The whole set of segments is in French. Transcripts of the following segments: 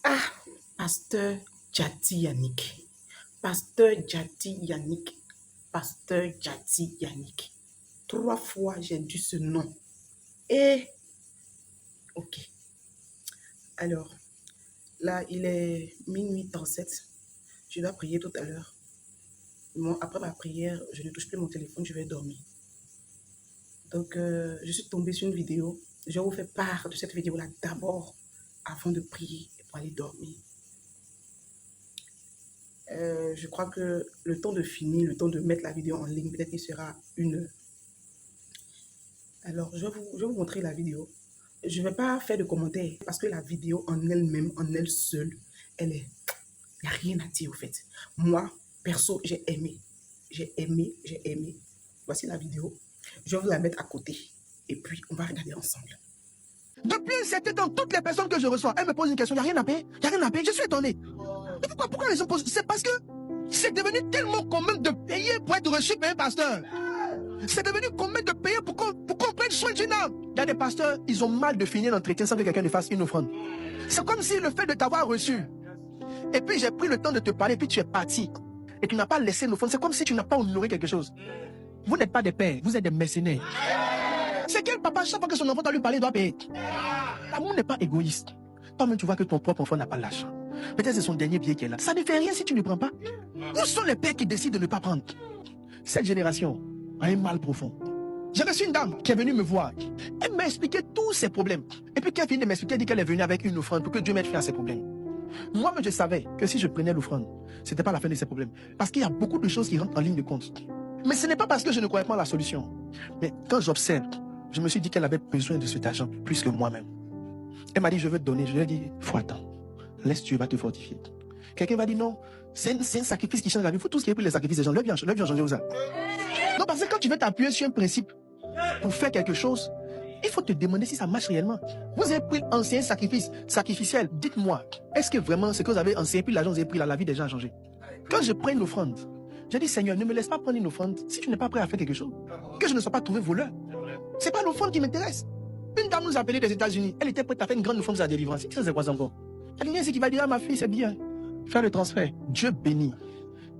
Ah, Pasteur Jati Yannick. Pasteur Jati Yannick. Pasteur Jati Yannick. 3 fois j'ai dû ce nom. Et, ok. Alors, là, il est minuit 37. Je dois prier tout à l'heure. Bon, après ma prière, je ne touche plus mon téléphone, je vais dormir. Donc, je suis tombée sur une vidéo. Je vous fais part de cette vidéo-là d'abord, avant de prier et pour aller dormir. Je crois que le temps de finir, le temps de mettre la vidéo en ligne, peut-être qu'il sera 1 heure. Alors, je vais vous montrer la vidéo. Je ne vais pas faire de commentaires parce que la vidéo en elle-même, en elle seule, il n'y a rien à dire au fait. Moi, perso, j'ai aimé. J'ai aimé. Voici la vidéo. Je vais vous la mettre à côté. Et puis, on va regarder ensemble. Depuis un certain temps, toutes les personnes que je reçois, elles me posent une question. Il n'y a rien à payer. Il n'y a rien à payer. Je suis étonné. Et pourquoi les gens posent? C'est parce que c'est devenu tellement commun de payer pour être reçu par un pasteur. C'est devenu commun de payer pour qu'on prenne soin d'une âme. Il y a des pasteurs, ils ont mal de finir l'entretien sans que quelqu'un ne fasse une offrande. C'est comme si le fait de t'avoir reçu, et puis j'ai pris le temps de te parler, et puis tu es parti, et tu n'as pas laissé une offrande. C'est comme si tu n'as pas honoré quelque chose. Vous n'êtes pas des pères, vous êtes des mercenaires. C'est quel papa, chaque fois que son enfant doit lui parler, doit payer? L'amour n'est pas égoïste. Toi-même, tu vois que ton propre enfant n'a pas l'argent. Peut-être c'est son dernier billet qui est là. Ça ne fait rien si tu ne prends pas. Où sont les pères qui décident de ne pas prendre? Cette génération a un mal profond. J'ai reçu une dame qui est venue me voir. Elle m'a expliqué tous ses problèmes. Et puis quand elle finit de m'expliquer, elle dit qu'elle est venue avec une offrande pour que Dieu mette fin à ses problèmes. Moi-même, je savais que si je prenais l'offrande, ce n'était pas la fin de ses problèmes. Parce qu'il y a beaucoup de choses qui rentrent en ligne de compte. Mais ce n'est pas parce que je ne connais pas la solution. Mais quand j'observe, je me suis dit qu'elle avait besoin de cet argent plus que moi-même. Elle m'a dit, je veux te donner. Je lui ai dit, faut attendre. Laisse Dieu va te fortifier. Quelqu'un va dire, non, c'est un sacrifice qui change la vie. Il faut tout ce qui est pour les sacrifices des gens. Leur vie a changé aux âmes. Non, parce que quand tu veux t'appuyer sur un principe pour faire quelque chose, il faut te demander si ça marche réellement. Vous avez pris l'ancien sacrifice sacrificiel. Dites-moi, est-ce que vraiment ce que vous avez enseigné, puis l'argent que vous avez pris là, la vie des gens a changé? Quand je prends une offrande, j'ai dit, Seigneur, ne me laisse pas prendre une offrande si tu n'es pas prêt à faire quelque chose. Que je ne sois pas trouvé voleur. C'est pas l'offrande qui m'intéresse. Une dame nous a appelé des États-Unis. Elle était prête à faire une grande offrande sur la délivrance. C'est quoi encore? Elle dit, c'est qui va dire à ma fille, c'est bien. Faire le transfert. Dieu bénit.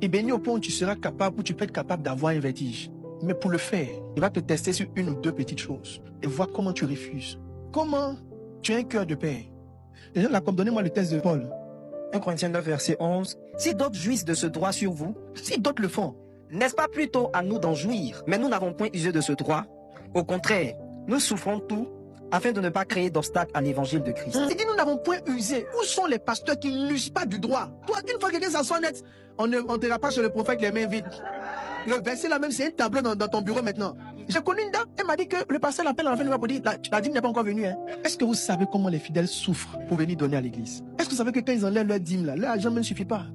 Et bénit au point où tu seras capable, où tu peux être capable d'avoir un vertige. Mais pour le faire, il va te tester sur 1 ou 2 petites choses. Et voir comment tu refuses. Comment tu as un cœur de père. Les gens là, comme donnez-moi le test de Paul. 1 Corinthiens 9, verset 11. Si d'autres jouissent de ce droit sur vous, Si d'autres le font, n'est-ce pas plutôt à nous d'en jouir? Mais nous n'avons point usé de ce droit. Au contraire, nous souffrons tout afin de ne pas créer d'obstacles à l'évangile de Christ. il dit nous n'avons point usé. Où sont les pasteurs qui n'usent pas du droit? Toi, une fois que quelqu'un s'assoit net, on ne t'ira pas sur le prophète les mains vides. Le verset là même, c'est un tableau dans ton bureau maintenant. J'ai connu une dame, elle m'a dit que le pasteur l'appelle à la fin du mois pour dire, la dîme n'est pas encore venue. Hein. Est-ce que vous savez comment les fidèles souffrent pour venir donner à l'église? Est-ce que vous savez que quand ils enlèvent leur dîme là, leur argent ne suffit pas?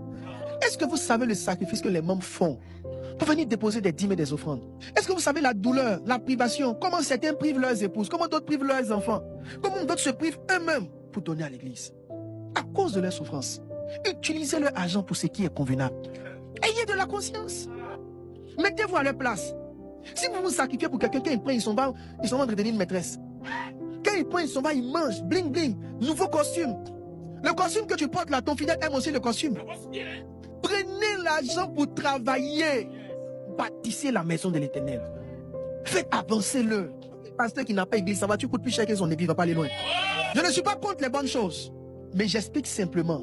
Est-ce que vous savez le sacrifice que les membres font pour venir déposer des dîmes et des offrandes? Est-ce que vous savez la douleur, la privation, comment certains privent leurs épouses, comment d'autres privent leurs enfants, comment d'autres se privent eux-mêmes pour donner à l'église? À cause de leur souffrance. Utilisez leur argent pour ce qui est convenable. Ayez de la conscience. Mettez-vous à leur place. Si vous vous sacrifiez pour quelqu'un, quand il prend, ils sont en entretenir une maîtresse. Quand il prend, il mange, bling bling, nouveau costume. Le costume que tu portes là, ton fidèle aime aussi le costume. Prenez l'argent pour travailler. Bâtissez la maison de l'Éternel. Faites avancer le. Pasteur qui n'a pas église, ça va, tu coûtes plus cher que son église, il va pas aller loin. Je ne suis pas contre les bonnes choses. Mais j'explique simplement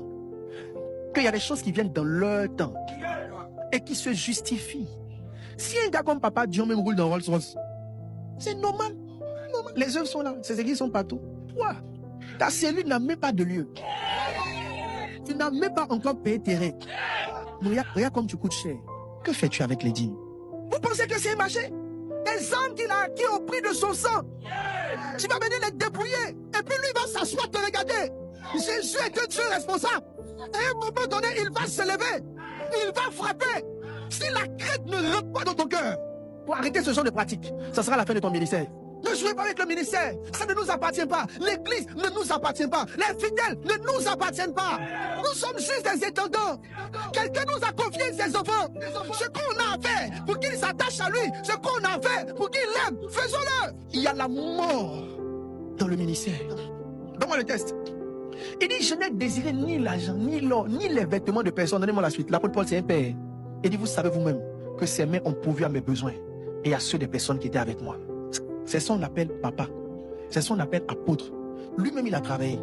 qu'il y a des choses qui viennent dans leur temps et qui se justifient. Si un gars comme Papa Dion même roule dans Rolls-Royce, c'est normal. Les œuvres sont là, ces églises sont partout. Toi, ta cellule n'a même pas de lieu. Tu n'as même pas encore payé tes règles. Regarde comme tu coûtes cher. Que fais-tu avec les dîmes? Vous pensez que c'est un marché? Des hommes qu'il a acquis au prix de son sang. Tu vas venir les dépouiller. Et puis lui, il va s'asseoir, te regarder. Jésus est que Dieu responsable. À un moment donné, il va se lever. Il va frapper. Si la crête ne rentre pas dans ton cœur, pour arrêter ce genre de pratique, ça sera la fin de ton ministère. Ne jouez pas avec le ministère. Ça ne nous appartient pas. L'église ne nous appartient pas. Les fidèles ne nous appartiennent pas. Nous sommes juste des étendants. Quelqu'un nous a confié ses enfants. Ce qu'on a à faire pour qu'il s'attache à lui, ce qu'on a à faire pour qu'il l'aime, faisons-le. Il y a la mort dans le ministère. Donne-moi le test. Il dit, je n'ai désiré ni l'argent, ni l'or, ni les vêtements de personne. Donnez-moi la suite. L'apôtre Paul, c'est un père. Il dit, vous savez vous-même que ses mains ont pourvu à mes besoins et à ceux des personnes qui étaient avec moi. C'est son appel papa. C'est son appel apôtre. Lui-même, il a travaillé.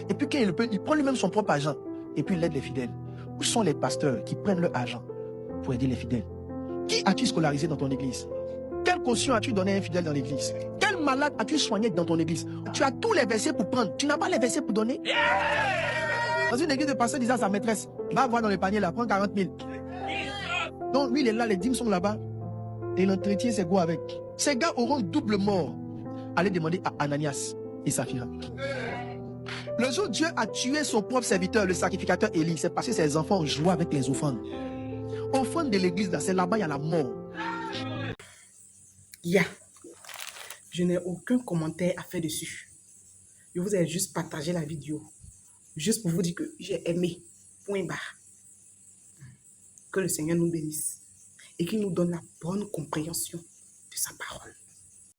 Et puis, quand il peut, il prend lui-même son propre argent et puis il aide les fidèles. Où sont les pasteurs qui prennent leur argent pour aider les fidèles? Qui as-tu scolarisé dans ton église? Quelle caution as-tu donné à un fidèle dans l'église? Quel malade as-tu soigné dans ton église? Tu as tous les versets pour prendre. Tu n'as pas les versets pour donner? Dans une église de pasteur disant à sa maîtresse, va voir dans le panier là, prends 40 000. Donc lui il est là, les dîmes sont là-bas. Et l'entretien c'est quoi avec? Ces gars auront double mort. Allez demander à Ananias et Saphira. Le jour où Dieu a tué son propre serviteur, le sacrificateur Élie, c'est parce que ses enfants jouaient avec les offrandes. Offrande de l'église, là, c'est là-bas, il y a la mort. Je n'ai aucun commentaire à faire dessus. Je vous ai juste partagé la vidéo. Juste pour vous dire que j'ai aimé. Point barre. Que le Seigneur nous bénisse. Et qu'il nous donne la bonne compréhension de sa parole.